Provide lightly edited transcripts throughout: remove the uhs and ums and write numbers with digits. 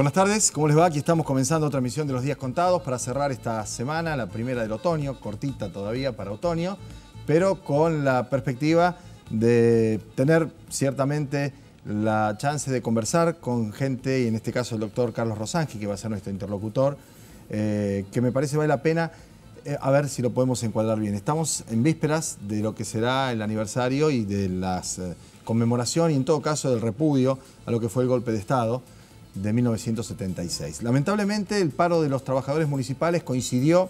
Buenas tardes, ¿cómo les va? Aquí estamos comenzando otra emisión de Los Días Contados para cerrar esta semana, la primera del otoño, cortita todavía para otoño, pero con la perspectiva de tener ciertamente la chance de conversar con gente, y en este caso el doctor Carlos Rosangi, que va a ser nuestro interlocutor, que me parece vale la pena a ver si lo podemos encuadrar bien. Estamos en vísperas de lo que será el aniversario y de la conmemoración y en todo caso del repudio a lo que fue el golpe de Estado de 1976. Lamentablemente el paro de los trabajadores municipales coincidió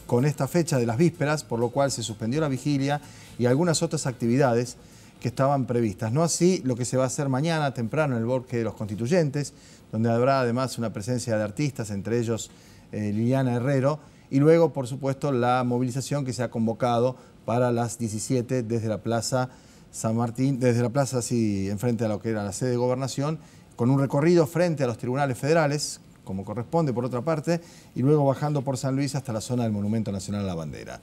con esta fecha de las vísperas, por lo cual se suspendió la vigilia y algunas otras actividades que estaban previstas. No así lo que se va a hacer mañana temprano en el Bosque de los Constituyentes, donde habrá además una presencia de artistas, entre ellos Liliana Herrero, y luego, por supuesto, la movilización que se ha convocado para las 17 desde la Plaza San Martín, desde la plaza así enfrente a lo que era la sede de Gobernación, con un recorrido frente a los tribunales federales, como corresponde por otra parte, y luego bajando por San Luis hasta la zona del Monumento Nacional a la Bandera.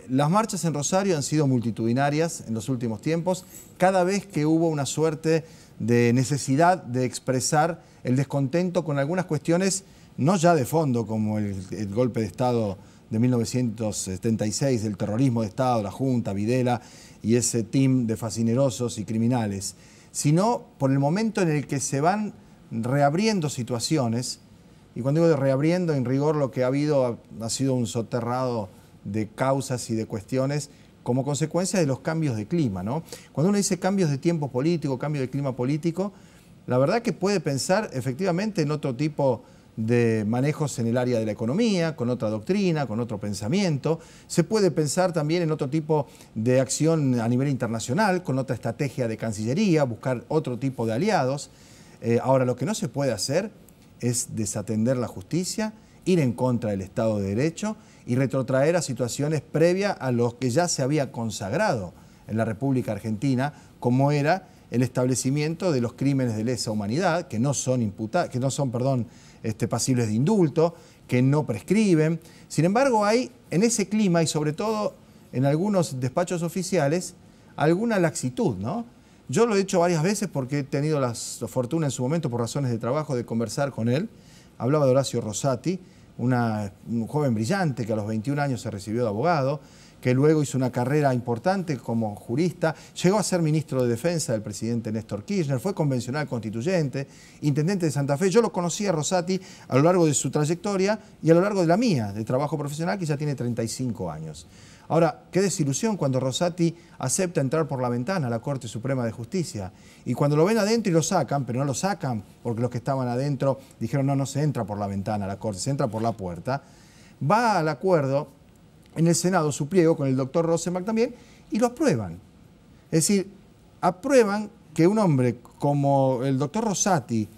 Las marchas en Rosario han sido multitudinarias en los últimos tiempos, cada vez que hubo una suerte de necesidad de expresar el descontento con algunas cuestiones, no ya de fondo, como el golpe de Estado de 1976, el terrorismo de Estado, la Junta, Videla y ese team de fascinerosos y criminales, sino por el momento en el que se van reabriendo situaciones, y cuando digo de reabriendo, en rigor lo que ha habido ha sido un soterrado de causas y de cuestiones como consecuencia de los cambios de clima, ¿no? Cuando uno dice cambios de tiempo político, cambio de clima político, la verdad que puede pensar efectivamente en otro tipo de manejos en el área de la economía, con otra doctrina, con otro pensamiento. Se puede pensar también en otro tipo de acción a nivel internacional, con otra estrategia de Cancillería, buscar otro tipo de aliados. Ahora, lo que no se puede hacer es desatender la justicia, ir en contra del Estado de Derecho y retrotraer a situaciones previas a los que ya se había consagrado en la República Argentina, como era el establecimiento de los crímenes de lesa humanidad, que no son pasibles de indulto, que no prescriben. Sin embargo, hay en ese clima y sobre todo en algunos despachos oficiales alguna laxitud, ¿no? Yo lo he hecho varias veces porque he tenido la fortuna en su momento, por razones de trabajo, de conversar con él. Hablaba de Horacio Rosati, un joven brillante que a los 21 años se recibió de abogado, que luego hizo una carrera importante como jurista, llegó a ser ministro de Defensa del presidente Néstor Kirchner, fue convencional constituyente, intendente de Santa Fe. Yo lo conocí a Rosati a lo largo de su trayectoria y a lo largo de la mía, de trabajo profesional, que ya tiene 35 años. Ahora, qué desilusión cuando Rosati acepta entrar por la ventana a la Corte Suprema de Justicia. Y cuando lo ven adentro y lo sacan, pero no lo sacan porque los que estaban adentro dijeron no se entra por la ventana a la Corte, se entra por la puerta, va al acuerdo en el Senado, su pliego, con el doctor Rosenbach también, y lo aprueban. Es decir, aprueban que un hombre como el doctor Rosati,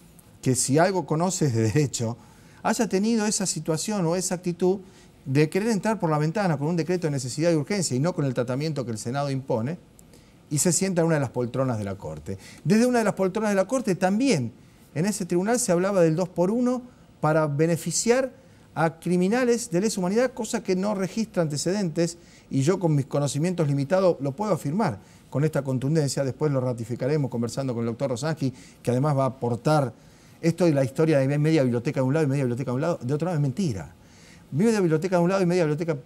que si algo conoce es de derecho, haya tenido esa situación o esa actitud de querer entrar por la ventana con un decreto de necesidad y urgencia y no con el tratamiento que el Senado impone, y se sienta en una de las poltronas de la Corte. Desde una de las poltronas de la Corte también, en ese tribunal se hablaba del 2x1 para beneficiar a criminales de lesa humanidad, cosa que no registra antecedentes, y yo con mis conocimientos limitados lo puedo afirmar con esta contundencia. Después lo ratificaremos conversando con el doctor Rosangi, que además va a aportar esto y la historia de media biblioteca de un lado y media biblioteca de otro lado es mentira. Media biblioteca de un lado y media biblioteca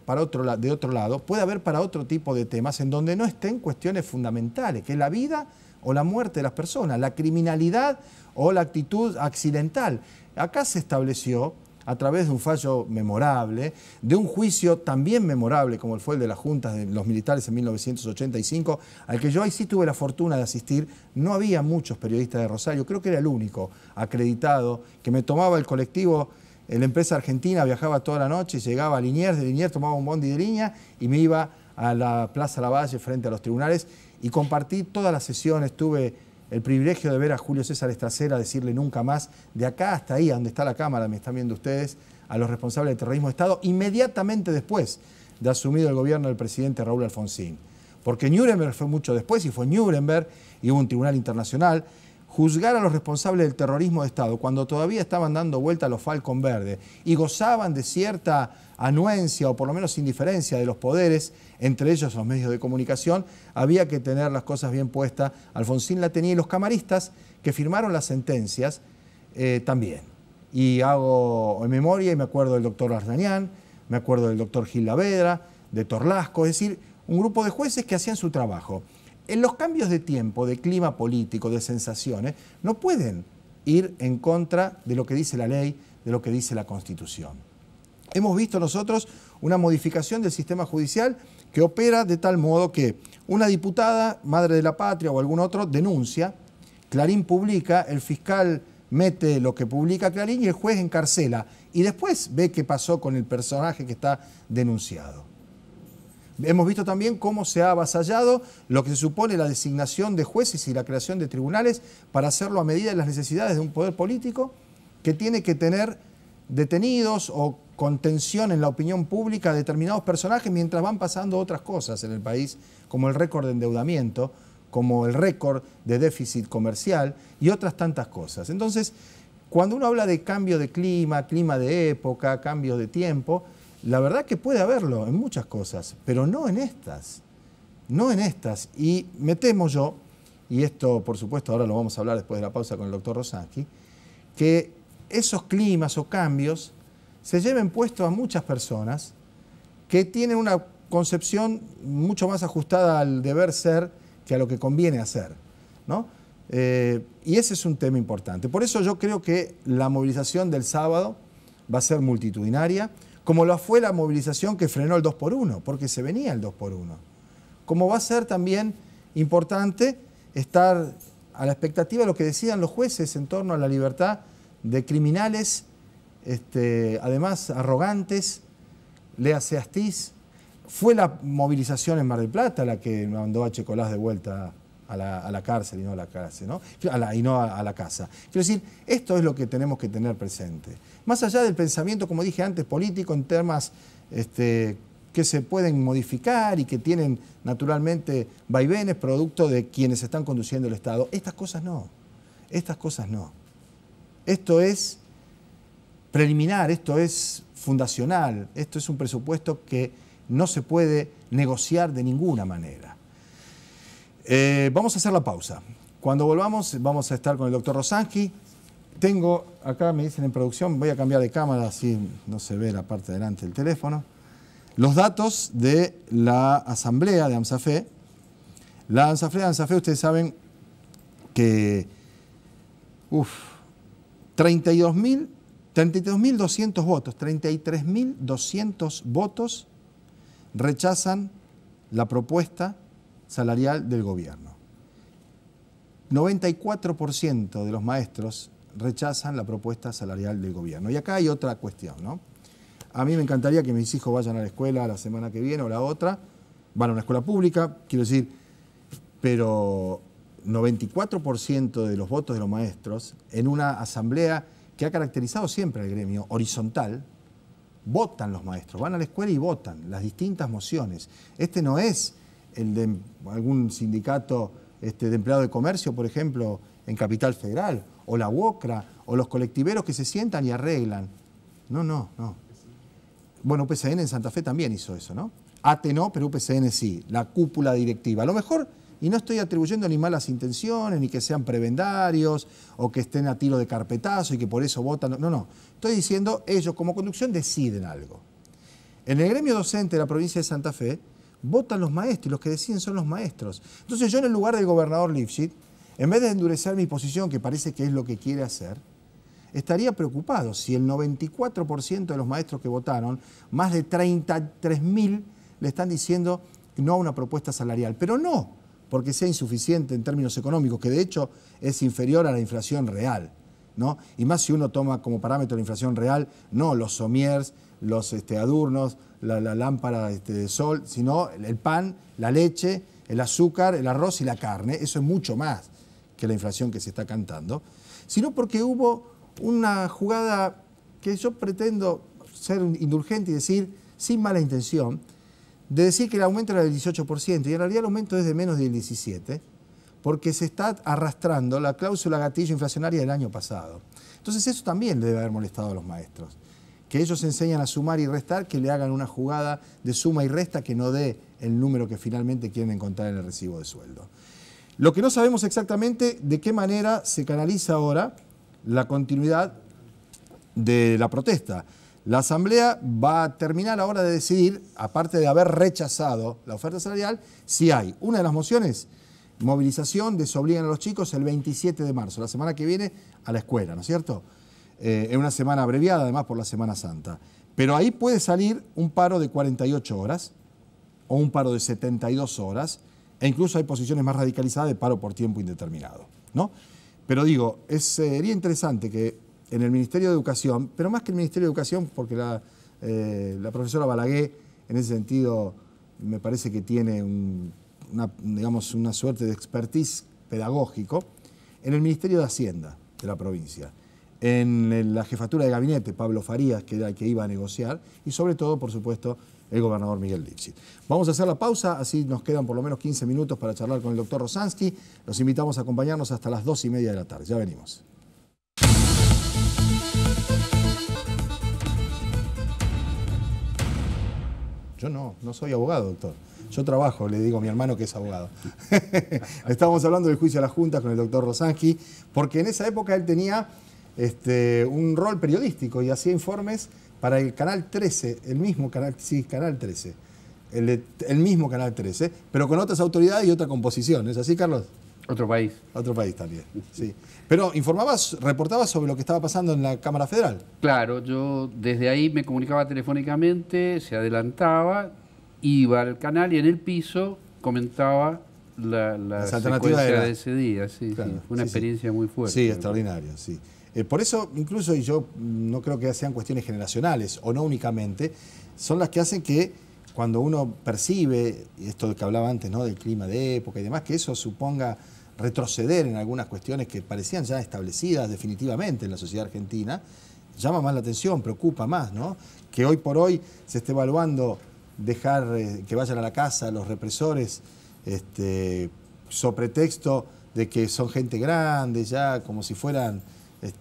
de otro lado puede haber para otro tipo de temas en donde no estén cuestiones fundamentales, que es la vida o la muerte de las personas, la criminalidad o la actitud accidental. Acá se estableció, a través de un fallo memorable, de un juicio también memorable como fue el de las juntas de los militares en 1985, al que yo ahí sí tuve la fortuna de asistir. No había muchos periodistas de Rosario, creo que era el único acreditado, que me tomaba el colectivo, la empresa argentina, viajaba toda la noche, llegaba a Liniers, de Liniers tomaba un bondi de línea y me iba a la Plaza Lavalle frente a los tribunales y compartí todas las sesiones. Tuve el privilegio de ver a Julio César Estracera decirle nunca más, de acá hasta ahí, donde está la cámara, me están viendo ustedes, a los responsables del terrorismo de Estado, inmediatamente después de asumido el gobierno del presidente Raúl Alfonsín. Porque Nuremberg fue mucho después, y fue Nuremberg, y hubo un tribunal internacional. Juzgar a los responsables del terrorismo de Estado cuando todavía estaban dando vuelta a los Falcon Verdes y gozaban de cierta anuencia o por lo menos indiferencia de los poderes, entre ellos los medios de comunicación, había que tener las cosas bien puestas. Alfonsín la tenía, y los camaristas que firmaron las sentencias también. Y hago en memoria y me acuerdo del doctor Ardañán, me acuerdo del doctor Gil Lavedra, de Torlasco, es decir, un grupo de jueces que hacían su trabajo. En los cambios de tiempo, de clima político, de sensaciones, no pueden ir en contra de lo que dice la ley, de lo que dice la Constitución. Hemos visto nosotros una modificación del sistema judicial que opera de tal modo que una diputada, madre de la patria o algún otro, denuncia, Clarín publica, el fiscal mete lo que publica Clarín y el juez encarcela y después ve qué pasó con el personaje que está denunciado. Hemos visto también cómo se ha avasallado lo que se supone la designación de jueces y la creación de tribunales para hacerlo a medida de las necesidades de un poder político que tiene que tener detenidos o contención en la opinión pública a determinados personajes mientras van pasando otras cosas en el país, como el récord de endeudamiento, como el récord de déficit comercial y otras tantas cosas. Entonces, cuando uno habla de cambio de clima, clima de época, cambio de tiempo, la verdad que puede haberlo en muchas cosas, pero no en estas. No en estas. Y me temo yo, y esto por supuesto ahora lo vamos a hablar después de la pausa con el doctor Rosansky, que esos climas o cambios se lleven puestos a muchas personas que tienen una concepción mucho más ajustada al deber ser que a lo que conviene hacer, ¿no? Y ese es un tema importante. Por eso yo creo que la movilización del sábado va a ser multitudinaria, como lo fue la movilización que frenó el 2x1, porque se venía el 2x1. Como va a ser también importante estar a la expectativa de lo que decidan los jueces en torno a la libertad de criminales, además arrogantes, léase Astiz. Fue la movilización en Mar del Plata la que mandó a Checolás de vuelta a la cárcel y no a la cárcel, ¿no? Y no a la casa. Quiero decir, esto es lo que tenemos que tener presente. Más allá del pensamiento, como dije antes, político en temas que se pueden modificar y que tienen naturalmente vaivenes producto de quienes están conduciendo el Estado, estas cosas no. Estas cosas no. Esto es preliminar, esto es fundacional, esto es un presupuesto que no se puede negociar de ninguna manera. Vamos a hacer la pausa. Cuando volvamos vamos a estar con el doctor Rosansky. Tengo, acá me dicen en producción, voy a cambiar de cámara así no se ve la parte de delante del teléfono, los datos de la asamblea de AMSAFE. La asamblea de AMSAFE, ustedes saben que 32.200 votos, 33.200 votos rechazan la propuesta salarial del gobierno. 94% de los maestros rechazan la propuesta salarial del gobierno. Y acá hay otra cuestión, ¿no? A mí me encantaría que mis hijos vayan a la escuela la semana que viene o la otra, van a una escuela pública, quiero decir, pero 94% de los votos de los maestros en una asamblea que ha caracterizado siempre al gremio horizontal, votan los maestros, van a la escuela y votan las distintas mociones. Este no es el de algún sindicato de empleado de comercio, por ejemplo, en Capital Federal, o la UOCRA, o los colectiveros que se sientan y arreglan. No. Bueno, UPCN en Santa Fe también hizo eso, ¿no? ATE no, pero UPCN sí, la cúpula directiva. A lo mejor, y no estoy atribuyendo ni malas intenciones, ni que sean prebendarios, o que estén a tiro de carpetazo y que por eso votan. No. Estoy diciendo, ellos como conducción deciden algo. En el gremio docente de la provincia de Santa Fe, votan los maestros y los que deciden son los maestros. Entonces yo en el lugar del gobernador Lifshitz, en vez de endurecer mi posición, que parece que es lo que quiere hacer, estaría preocupado si el 94% de los maestros que votaron, más de 33.000 le están diciendo no a una propuesta salarial. Pero no porque sea insuficiente en términos económicos, que de hecho es inferior a la inflación real, ¿no? Y más si uno toma como parámetro la inflación real, no los somiers, los adornos, la lámpara de sol, sino el pan, la leche, el azúcar, el arroz y la carne. Eso es mucho más que la inflación que se está cantando, sino porque hubo una jugada que yo pretendo ser indulgente y decir, sin mala intención, de decir que el aumento era del 18%, y en realidad el aumento es de menos del 17%, porque se está arrastrando la cláusula gatillo inflacionaria del año pasado. Entonces eso también le debe haber molestado a los maestros, que ellos enseñan a sumar y restar, que le hagan una jugada de suma y resta que no dé el número que finalmente quieren encontrar en el recibo de sueldo. Lo que no sabemos exactamente de qué manera se canaliza ahora la continuidad de la protesta. La Asamblea va a terminar ahora de decidir, aparte de haber rechazado la oferta salarial, si hay una de las mociones, movilización, desobligan a los chicos el 27 de marzo, la semana que viene, a la escuela, ¿no es cierto? Es una semana abreviada, además, por la Semana Santa. Pero ahí puede salir un paro de 48 horas o un paro de 72 horas, e incluso hay posiciones más radicalizadas de paro por tiempo indeterminado, ¿no? Pero digo, sería interesante que en el Ministerio de Educación, pero más que el Ministerio de Educación, porque la profesora Balaguer, en ese sentido, me parece que tiene digamos, una suerte de expertise pedagógico, en el Ministerio de Hacienda de la provincia, en la jefatura de gabinete, Pablo Farías, que era el que iba a negociar, y sobre todo, por supuesto, el gobernador Miguel Lifschitz. Vamos a hacer la pausa, así nos quedan por lo menos 15 minutos para charlar con el doctor Rosansky. Los invitamos a acompañarnos hasta las 2:30 de la tarde. Ya venimos. Yo no soy abogado, doctor. Yo trabajo, le digo a mi hermano que es abogado. Estábamos hablando del juicio a la Junta con el doctor Rosansky, porque en esa época él tenía un rol periodístico y hacía informes para el Canal 13, el mismo canal, sí, Canal 13, el mismo Canal 13, pero con otras autoridades y otra composición. ¿Es así, Carlos? Otro país. Otro país también, sí. Pero reportabas sobre lo que estaba pasando en la Cámara Federal. Claro, yo desde ahí me comunicaba telefónicamente, se adelantaba, iba al canal y en el piso comentaba la secuencia de ese día. Sí, claro, sí. Fue una experiencia muy fuerte. Sí, extraordinaria, sí. Por eso, incluso, y yo no creo que sean cuestiones generacionales, o no únicamente, son las que hacen que cuando uno percibe, esto que hablaba antes, ¿no?, del clima de época y demás, que eso suponga retroceder en algunas cuestiones que parecían ya establecidas definitivamente en la sociedad argentina, llama más la atención, preocupa más, ¿no? Que hoy por hoy se esté evaluando dejar que vayan a la casa los represores, sobre pretexto de que son gente grande ya, como si fueran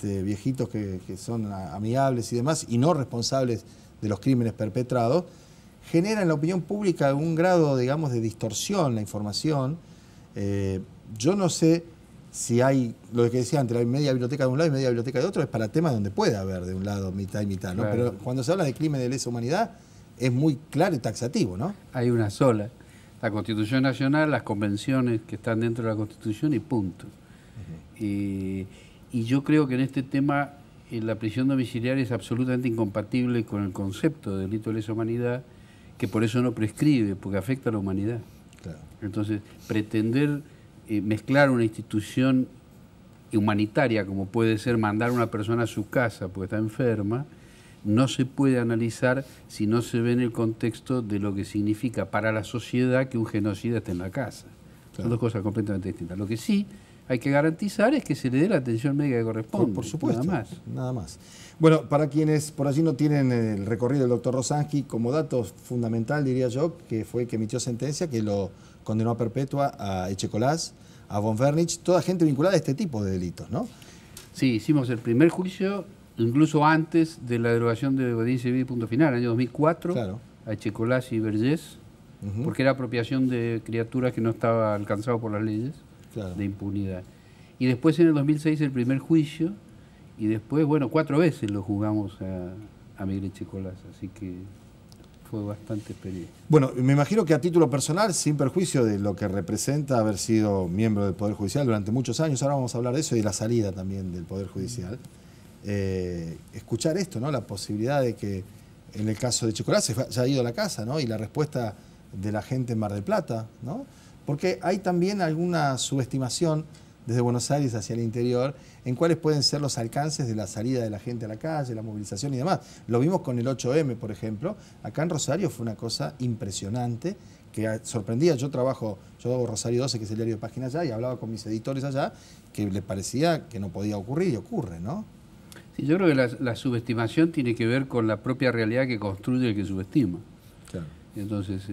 viejitos que son amigables y demás, y no responsables de los crímenes perpetrados, genera en la opinión pública un grado, digamos, de distorsión la información. Yo no sé si hay, lo que decía antes, hay media biblioteca de un lado y media biblioteca de otro, es para temas donde puede haber de un lado mitad y mitad, ¿no? Claro. Pero cuando se habla de crimen de lesa humanidad es muy claro y taxativo, ¿no? Hay una sola, la Constitución Nacional, las convenciones que están dentro de la Constitución y punto. Y yo creo que en este tema la prisión domiciliaria es absolutamente incompatible con el concepto de delito de lesa humanidad, que por eso no prescribe, porque afecta a la humanidad. Claro. Entonces, pretender mezclar una institución humanitaria, como puede ser mandar a una persona a su casa porque está enferma, no se puede analizar si no se ve en el contexto de lo que significa para la sociedad que un genocida esté en la casa. Claro. Son dos cosas completamente distintas. Lo que sí hay que garantizar es que se le dé la atención médica que corresponde. Por supuesto. Nada más. Nada más. Bueno, para quienes por allí no tienen el recorrido del doctor Rosansky, como dato fundamental, diría yo, que fue que emitió sentencia, que lo condenó a perpetua a Echecolás, a von Wernich, toda gente vinculada a este tipo de delitos, ¿no? Sí, hicimos el primer juicio, incluso antes de la derogación de obediencia civil y punto final, año 2004, claro, a Echecolás y Vergés, porque era apropiación de criaturas que no estaba alcanzado por las leyes, claro, de impunidad. Y después en el 2006 el primer juicio, y después, bueno, 4 veces lo juzgamos a Miguel Echecolás, así que fue bastante experiencia. Bueno, me imagino que a título personal, sin perjuicio de lo que representa haber sido miembro del Poder Judicial durante muchos años, ahora vamos a hablar de eso y de la salida también del Poder Judicial, escuchar esto, ¿no? La posibilidad de que en el caso de Echecolás se haya ido a la casa, ¿no? Y la respuesta de la gente en Mar del Plata, ¿no? Porque hay también alguna subestimación desde Buenos Aires hacia el interior en cuáles pueden ser los alcances de la salida de la gente a la calle, la movilización y demás. Lo vimos con el 8M, por ejemplo. Acá en Rosario fue una cosa impresionante que sorprendía. Yo hago Rosario 12, que es el diario de página allá, y hablaba con mis editores allá, que les parecía que no podía ocurrir y ocurre, ¿no? Sí, yo creo que la subestimación tiene que ver con la propia realidad que construye el que subestima. Claro. Entonces,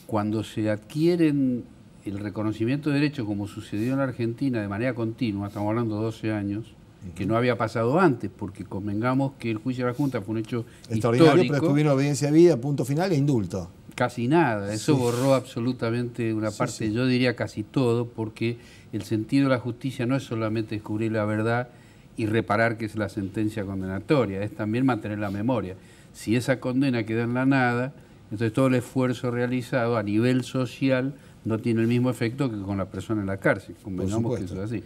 cuando se adquieren el reconocimiento de derechos, como sucedió en la Argentina de manera continua, estamos hablando de 12 años, que no había pasado antes, porque convengamos que el juicio de la Junta fue un hecho extraordinario, histórico. Pero después vino obediencia de vida, punto final e indulto. Casi nada, eso sí borró absolutamente una parte, yo diría casi todo, porque el sentido de la justicia no es solamente descubrir la verdad y reparar que es la sentencia condenatoria, es también mantener la memoria. Si esa condena queda en la nada, entonces todo el esfuerzo realizado a nivel social no tiene el mismo efecto que con la persona en la cárcel, convengamos que eso es así.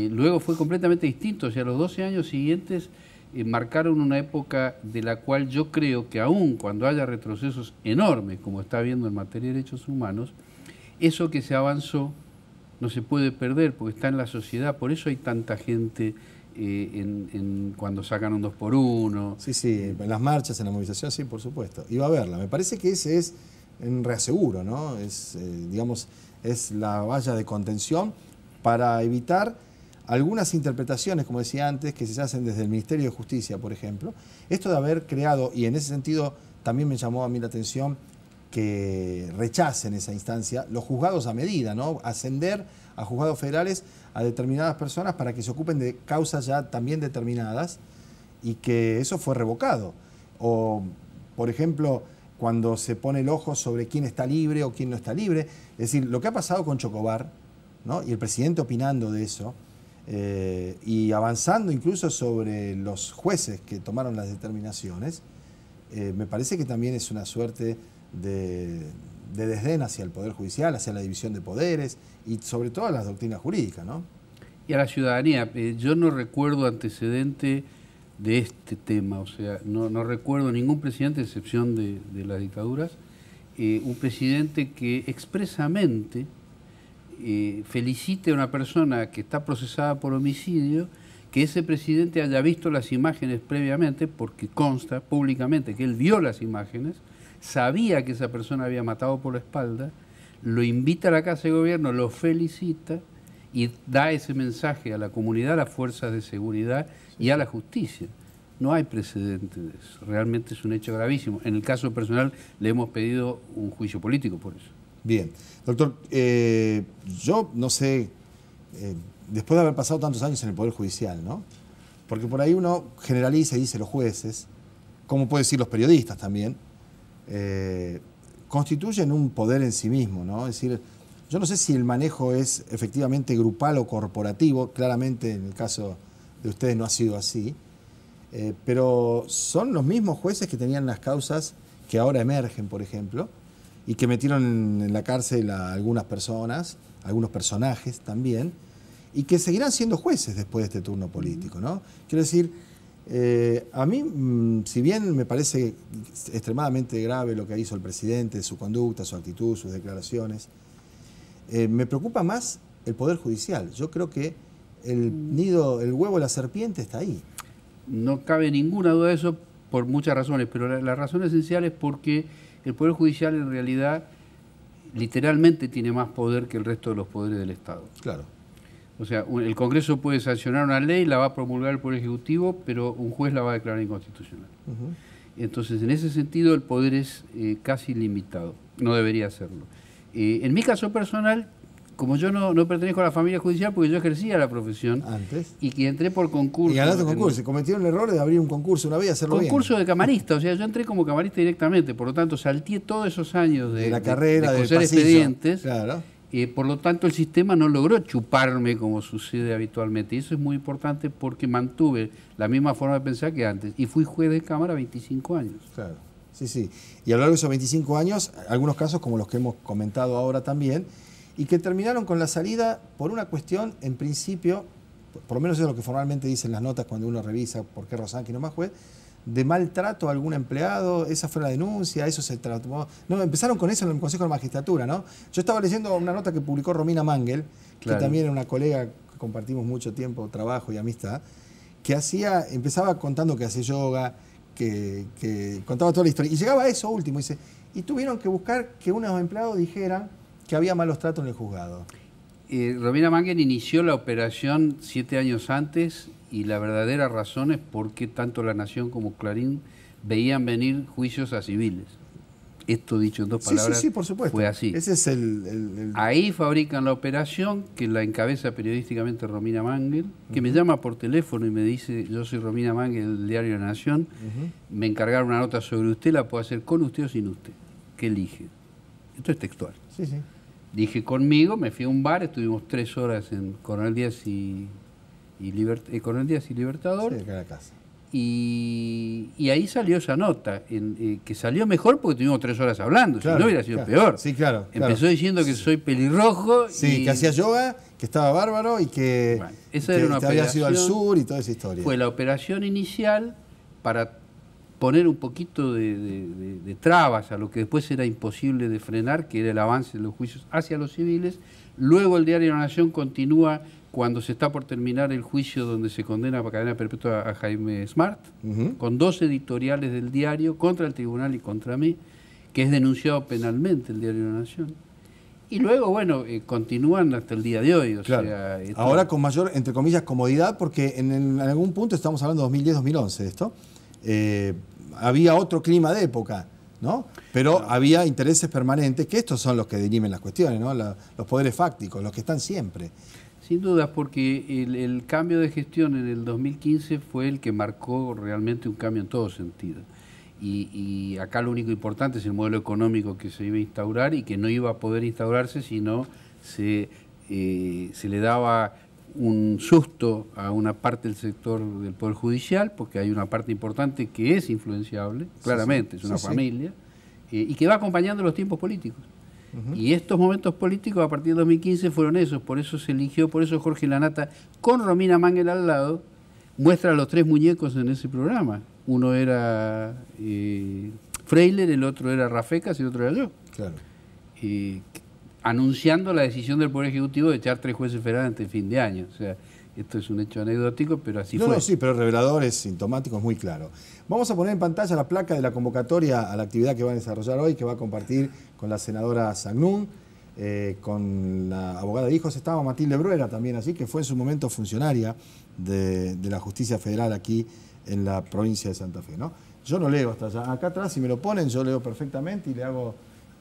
Luego fue completamente distinto, o sea, los 12 años siguientes marcaron una época de la cual yo creo que aún cuando haya retrocesos enormes, como está habiendo en materia de derechos humanos, eso que se avanzó no se puede perder porque está en la sociedad, por eso hay tanta gente cuando sacan un 2x1. Sí, sí, en las marchas, en la movilización, sí, por supuesto. Iba a verla. Me parece que ese es un reaseguro, ¿no? Es, digamos, es la valla de contención para evitar algunas interpretaciones, como decía antes, que se hacen desde el Ministerio de Justicia, por ejemplo. Esto de haber creado, y en ese sentido también me llamó a mí la atención que rechacen esa instancia, los juzgados a medida, ¿no? Ascender a juzgados federales a determinadas personas para que se ocupen de causas ya también determinadas y que eso fue revocado. O, por ejemplo, cuando se pone el ojo sobre quién está libre o quién no está libre. Es decir, lo que ha pasado con Chocobar, ¿no? Y el presidente opinando de eso, y avanzando incluso sobre los jueces que tomaron las determinaciones, me parece que también es una suerte de desdén hacia el Poder Judicial, hacia la división de poderes y sobre todo a las doctrinas jurídicas, ¿no? Y a la ciudadanía. Yo no recuerdo antecedente de este tema, o sea, no recuerdo ningún presidente, a excepción de las dictaduras, un presidente que expresamente felicite a una persona que está procesada por homicidio, que ese presidente haya visto las imágenes previamente, porque consta públicamente que él vio las imágenes, sabía que esa persona había matado por la espalda, lo invita a la Casa de Gobierno, lo felicita y da ese mensaje a la comunidad, a las fuerzas de seguridad y a la justicia. No hay precedente de eso, realmente es un hecho gravísimo. En el caso personal le hemos pedido un juicio político por eso. Bien, doctor, yo no sé, después de haber pasado tantos años en el Poder Judicial, ¿no? Porque por ahí uno generaliza y dice los jueces, como puede decir los periodistas también, constituyen un poder en sí mismo, ¿no? Es decir, yo no sé si el manejo es efectivamente grupal o corporativo, claramente en el caso de ustedes no ha sido así, pero son los mismos jueces que tenían las causas que ahora emergen, por ejemplo, y que metieron en la cárcel a algunas personas, algunos personajes también, y que seguirán siendo jueces después de este turno político, ¿no? Quiero decir, a mí, si bien me parece extremadamente grave lo que hizo el presidente, su conducta, su actitud, sus declaraciones, me preocupa más el Poder Judicial. Yo creo que el nido, el huevo de la serpiente está ahí. No cabe ninguna duda de eso por muchas razones, pero la razón esencial es porque el Poder Judicial en realidad literalmente tiene más poder que el resto de los poderes del Estado. Claro. O sea, el Congreso puede sancionar una ley, la va a promulgar el Poder Ejecutivo, pero un juez la va a declarar inconstitucional. Entonces, en ese sentido, el poder es casi limitado. No debería serlo. En mi caso personal, como yo no pertenezco a la familia judicial, porque yo ejercía la profesión antes y que entré por concurso. Y ganaste concurso. Cometieron el error de abrir un concurso una vez y hacerlo bien. Concurso de camarista, o sea, yo entré como camarista directamente, por lo tanto, salté todos esos años de la carrera, de coser expedientes. Claro. Por lo tanto, el sistema no logró chuparme como sucede habitualmente. Y eso es muy importante porque mantuve la misma forma de pensar que antes. Y fui juez de Cámara 25 años. Claro, sí, sí. Y a lo largo de esos 25 años, algunos casos como los que hemos comentado ahora también, y que terminaron con la salida por una cuestión, en principio, por lo menos es lo que formalmente dicen las notas cuando uno revisa por qué Rosanqui no más juez, de maltrato a algún empleado, esa fue la denuncia, eso se trató. No, empezaron con eso en el Consejo de Magistratura, ¿no? Yo estaba leyendo una nota que publicó Romina Mangel, claro, que también era una colega que compartimos mucho tiempo, trabajo y amistad, que empezaba contando que hacía yoga, que contaba toda la historia, y llegaba a eso último, dice, y tuvieron que buscar que unos empleados dijeran que había malos tratos en el juzgado. Romina Mangel inició la operación 7 años antes y la verdadera razón es porque tanto La Nación como Clarín veían venir juicios a civiles. Esto dicho en dos palabras, sí, por supuesto. Fue así. Ese es el... Ahí fabrican la operación que la encabeza periodísticamente Romina Mangel, que me llama por teléfono y me dice, yo soy Romina Mangel del diario La Nación, me encargaron una nota sobre usted, la puedo hacer con usted o sin usted. ¿Qué elige? Esto es textual. Sí, sí. Dije conmigo, me fui a un bar, estuvimos 3 horas en Coronel Díaz y Coronel Díaz y Libertador. Sí, acá en la casa. Y ahí salió esa nota, que salió mejor porque tuvimos 3 horas hablando, claro, si no hubiera sido peor. Sí, claro. Empezó diciendo que soy pelirrojo. Sí, que hacía yoga, que estaba bárbaro y que, bueno, esa era una había sido al sur y toda esa historia. Fue la operación inicial para poner un poquito de trabas a lo que después era imposible de frenar, que era el avance de los juicios hacia los civiles. Luego el diario La Nación continúa cuando se está por terminar el juicio donde se condena para cadena perpetua a Jaime Smart, con 2 editoriales del diario contra el tribunal y contra mí, que es denunciado penalmente el diario La Nación. Y luego, bueno, continúan hasta el día de hoy. Claro. Sea, ahora con mayor, entre comillas, comodidad, porque en algún punto, estamos hablando de 2010-2011 de esto, había otro clima de época, ¿no? Pero había intereses permanentes, que estos son los que dirimen las cuestiones, ¿no? Los poderes fácticos, los que están siempre. Sin duda, porque el cambio de gestión en el 2015 fue el que marcó realmente un cambio en todo sentido. Y acá lo único importante es el modelo económico que se iba a instaurar y que no iba a poder instaurarse si no se le daba un susto a una parte del sector del Poder Judicial, porque hay una parte importante que es influenciable, claramente, es una familia, y que va acompañando los tiempos políticos. Y estos momentos políticos a partir de 2015 fueron esos, por eso se eligió, por eso Jorge Lanata, con Romina Mangel al lado, muestra a los 3 muñecos en ese programa. Uno era Freiler, el otro era Rafecas y el otro era yo. Claro. Anunciando la decisión del Poder Ejecutivo de echar 3 jueces federales antes de fin de año. O sea, esto es un hecho anecdótico, pero así fue. No, sí, pero revelador, es sintomático, es muy claro. Vamos a poner en pantalla la placa de la convocatoria a la actividad que van a desarrollar hoy, que va a compartir con la senadora Sagnún, con la abogada de hijos. Estaba Matilde Bruera también así, que fue en su momento funcionaria de la Justicia Federal aquí en la provincia de Santa Fe, ¿no? Yo no leo hasta allá. Acá atrás, si me lo ponen, yo leo perfectamente y le hago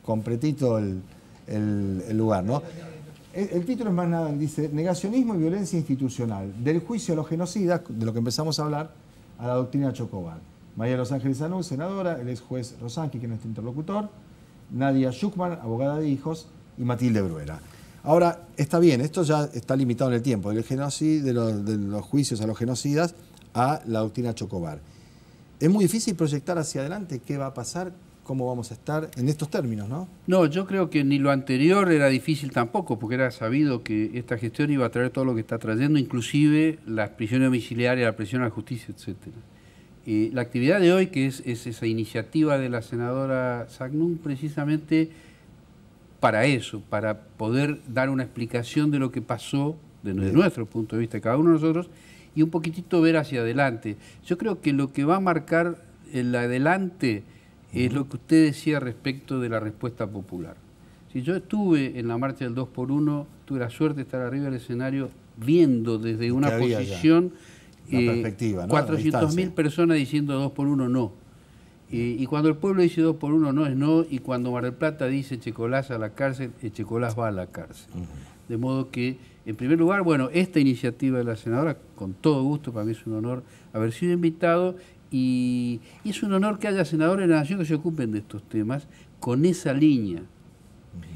completito el lugar, ¿no? El título es más nada, dice: negacionismo y violencia institucional, del juicio a los genocidas, de lo que empezamos a hablar, a la doctrina Chocobar. María Los Ángeles Sanú, senadora, el ex juez Rosanqui, que es nuestro interlocutor, Nadia Schuckman, abogada de hijos, y Matilde Bruera. Ahora, está bien, esto ya está limitado en el tiempo, del genocidio, de los juicios a los genocidas a la doctrina Chocobar. Es muy difícil proyectar hacia adelante qué va a pasar, cómo vamos a estar en estos términos, ¿no? No, yo creo que ni lo anterior era difícil tampoco, porque era sabido que esta gestión iba a traer todo lo que está trayendo, inclusive las prisiones domiciliarias, la presión a la justicia, etcétera. La actividad de hoy, que es esa iniciativa de la senadora Sagnún, precisamente para eso, para poder dar una explicación de lo que pasó desde nuestro punto de vista, cada uno de nosotros, y un poquitito ver hacia adelante. Yo creo que lo que va a marcar el adelante es lo que usted decía respecto de la respuesta popular. Si yo estuve en la marcha del 2x1, tuve la suerte de estar arriba del escenario viendo desde una posición perspectiva, ¿no? 400.000 personas diciendo 2x1 no. Y cuando el pueblo dice 2x1 no es no, y cuando Mar del Plata dice Echecolás a la cárcel, Echecolás va a la cárcel. De modo que, en primer lugar, bueno, esta iniciativa de la senadora, con todo gusto, para mí es un honor haber sido invitado, y es un honor que haya senadores de la Nación que se ocupen de estos temas con esa línea.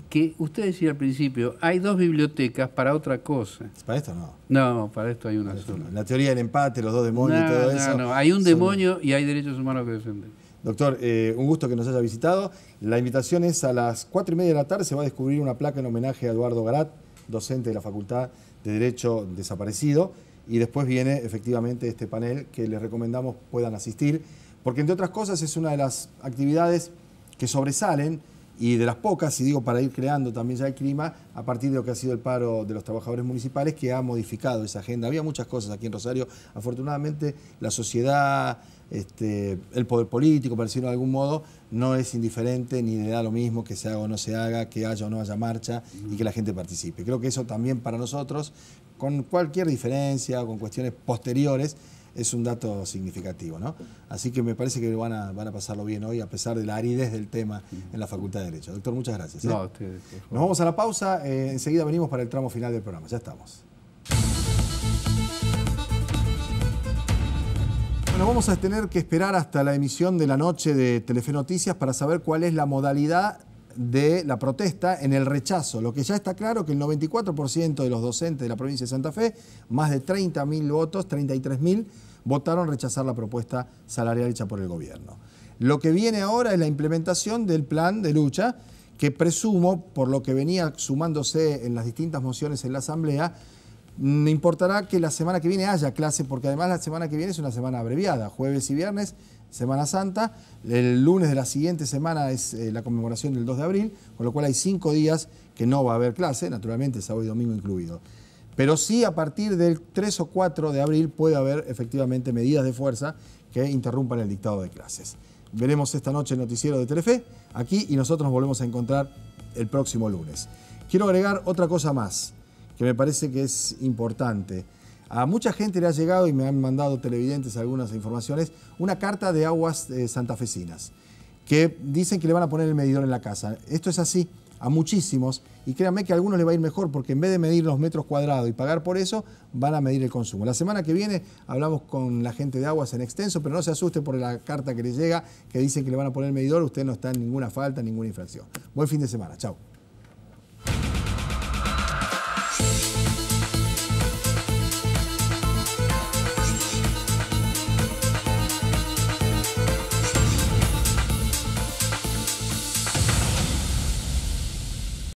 Que usted decía al principio, hay 2 bibliotecas para otra cosa. ¿Para esto no? No, para esto hay una sola. La teoría del empate, los 2 demonios y todo eso. No, hay un demonio y hay derechos humanos que defender. Doctor, un gusto que nos haya visitado. La invitación es a las 4:30 de la tarde, se va a descubrir una placa en homenaje a Eduardo Garat, docente de la Facultad de Derecho desaparecido, y después viene efectivamente este panel que les recomendamos puedan asistir, porque entre otras cosas es una de las actividades que sobresalen y de las pocas, y digo para ir creando también ya el clima, a partir de lo que ha sido el paro de los trabajadores municipales, que ha modificado esa agenda. Había muchas cosas aquí en Rosario, afortunadamente la sociedad, el poder político, por decirlo de algún modo, no es indiferente ni le da lo mismo que se haga o no se haga, que haya o no haya marcha y que la gente participe. Creo que eso también para nosotros, con cualquier diferencia o con cuestiones posteriores, es un dato significativo, ¿no? Así que me parece que van a pasarlo bien hoy, a pesar de la aridez del tema en la Facultad de Derecho. Doctor, muchas gracias. No, ustedes, por favor. Nos vamos a la pausa, enseguida venimos para el tramo final del programa. Ya estamos. Bueno, vamos a tener que esperar hasta la emisión de la noche de Telefe Noticias para saber cuál es la modalidad de la protesta en el rechazo. Lo que ya está claro que el 94% de los docentes de la provincia de Santa Fe, más de 30.000 votos, 33.000, votaron rechazar la propuesta salarial hecha por el gobierno. Lo que viene ahora es la implementación del plan de lucha, que presumo, por lo que venía sumándose en las distintas mociones en la Asamblea, importará que la semana que viene haya clase, porque además la semana que viene es una semana abreviada, jueves y viernes, Semana Santa, el lunes de la siguiente semana es la conmemoración del 2 de abril, con lo cual hay 5 días que no va a haber clase, naturalmente sábado y domingo incluido. Pero sí a partir del 3 o 4 de abril puede haber efectivamente medidas de fuerza que interrumpan el dictado de clases. Veremos esta noche el noticiero de Telefe aquí y nosotros nos volvemos a encontrar el próximo lunes. Quiero agregar otra cosa más que me parece que es importante. A mucha gente le ha llegado, y me han mandado televidentes algunas informaciones, una carta de aguas santafesinas que dicen que le van a poner el medidor en la casa. Esto es así a muchísimos, y créanme que a algunos les va a ir mejor, porque en vez de medir los metros cuadrados y pagar por eso, van a medir el consumo. La semana que viene hablamos con la gente de aguas en extenso, pero no se asuste por la carta que les llega, que dicen que le van a poner el medidor. Usted no está en ninguna falta, ninguna infracción. Buen fin de semana. Chao.